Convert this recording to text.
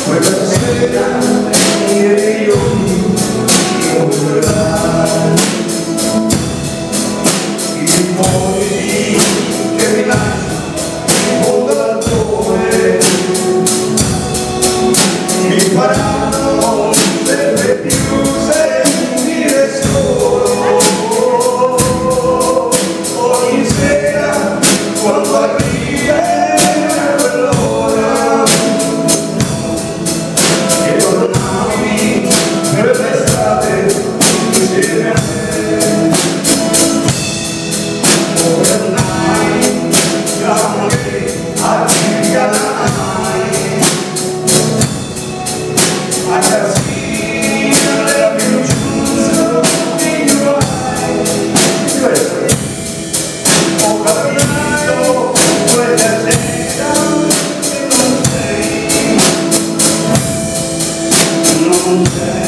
quella sera io i mori che mi lasciano un d'altone mi faranno sempre più sentire solo ogni sera quando arriva quell'ora che tornavi per l'estate insieme a me. Tornai, diciamo che arriverai a casina della più giusta di guai. Ho capito quella sera che non sei